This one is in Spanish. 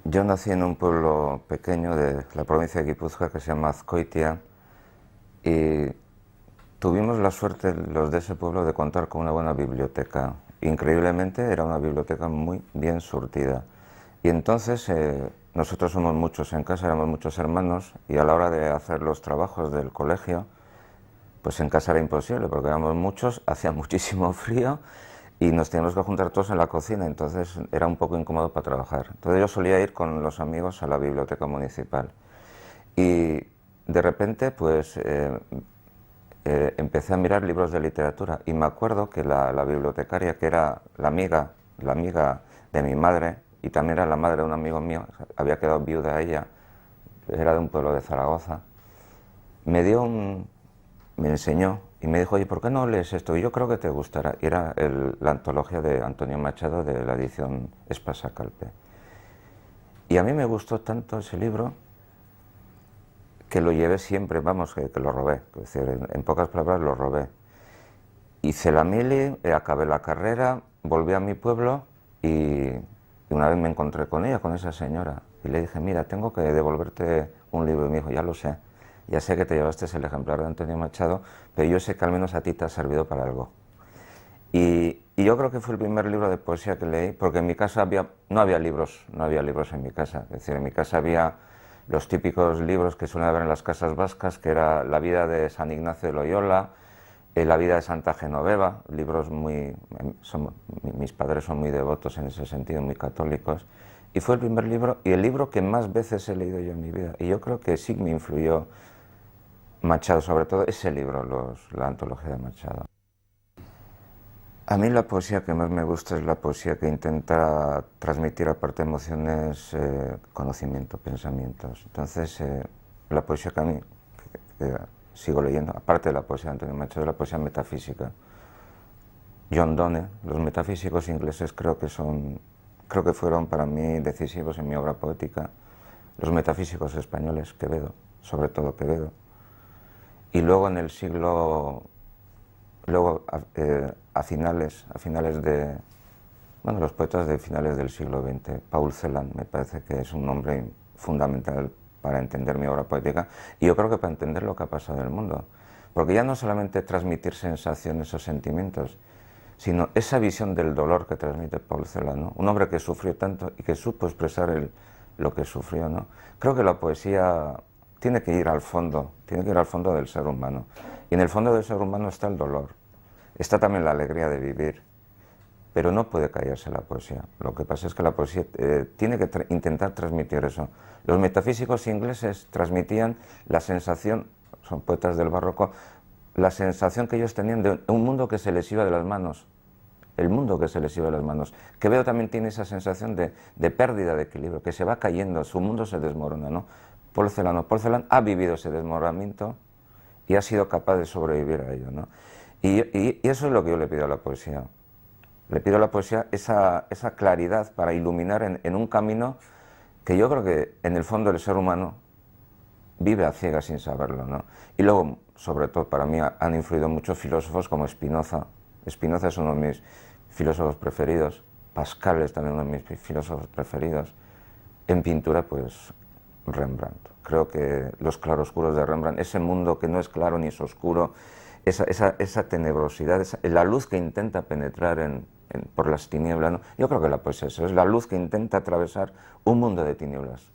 Yo nací en un pueblo pequeño de la provincia de Guipúzcoa que se llama Azkoitia y tuvimos la suerte los de ese pueblo de contar con una buena biblioteca. Increíblemente era una biblioteca muy bien surtida. Y entonces nosotros somos muchos en casa, éramos muchos hermanos y a la hora de hacer los trabajos del colegio, pues en casa era imposible porque éramos muchos, hacía muchísimo frío y nos teníamos que juntar todos en la cocina, entonces era un poco incómodo para trabajar. Entonces yo solía ir con los amigos a la biblioteca municipal y de repente pues empecé a mirar libros de literatura y me acuerdo que la bibliotecaria, que era la amiga de mi madre y también era la madre de un amigo mío, había quedado viuda ella, era de un pueblo de Zaragoza, me dio un, me enseñó y me dijo, oye, ¿por qué no lees esto? Y yo creo que te gustará. Y era la antología de Antonio Machado de la edición Espasa Calpe. Y a mí me gustó tanto ese libro que lo llevé siempre, vamos, que lo robé. Es decir, en pocas palabras lo robé. Hice la mili, acabé la carrera, volví a mi pueblo y una vez me encontré con ella, con esa señora. Y le dije, mira, tengo que devolverte un libro. Y me dijo, ya lo sé. Ya sé que te llevaste el ejemplar de Antonio Machado, pero yo sé que al menos a ti te ha servido para algo. Y yo creo que fue el primer libro de poesía que leí, porque en mi casa no había libros en mi casa. Es decir, en mi casa había los típicos libros que suelen haber en las casas vascas, que era La vida de San Ignacio de Loyola, La vida de Santa Genoveva, libros mis padres son muy devotos en ese sentido, muy católicos, y fue el primer libro, y el libro que más veces he leído yo en mi vida, y yo creo que sí me influyó Machado, sobre todo ese libro, la antología de Machado. A mí la poesía que más me gusta es la poesía que intenta transmitir, aparte de emociones, conocimiento, pensamientos. Entonces, la poesía que a mí que sigo leyendo, aparte de la poesía de Antonio Machado, es la poesía metafísica. John Donne, los metafísicos ingleses creo que fueron para mí decisivos en mi obra poética. Los metafísicos españoles, Quevedo, sobre todo Quevedo. Y luego en el siglo, luego a finales de, bueno, los poetas de finales del siglo XX, Paul Celan me parece que es un nombre fundamental para entender mi obra poética y yo creo que para entender lo que ha pasado en el mundo. Porque ya no solamente transmitir sensaciones o sentimientos, sino esa visión del dolor que transmite Paul Celan, ¿no? Un hombre que sufrió tanto y que supo expresar lo que sufrió, ¿no? Creo que la poesía tiene que ir al fondo del ser humano. Y en el fondo del ser humano está el dolor, está también la alegría de vivir, pero no puede callarse la poesía. Lo que pasa es que la poesía tiene que intentar transmitir eso. Los metafísicos ingleses transmitían la sensación, son poetas del barroco, la sensación que ellos tenían de un mundo que se les iba de las manos, el mundo que se les iba de las manos. Quevedo también tiene esa sensación de pérdida de equilibrio, que se va cayendo, su mundo se desmorona, ¿no? Paul Celan ha vivido ese desmoronamiento y ha sido capaz de sobrevivir a ello, ¿no? Y eso es lo que yo le pido a la poesía. Le pido a la poesía esa claridad para iluminar en un camino que yo creo que en el fondo el ser humano vive a ciegas sin saberlo, ¿no? Y luego, sobre todo, para mí han influido muchos filósofos como Spinoza. Spinoza es uno de mis filósofos preferidos. Pascal es también uno de mis filósofos preferidos. En pintura, pues, Rembrandt. Creo que los claroscuros de Rembrandt, ese mundo que no es claro ni es oscuro, esa tenebrosidad, la luz que intenta penetrar por las tinieblas, ¿no? Yo creo que la poesía es eso, es la luz que intenta atravesar un mundo de tinieblas.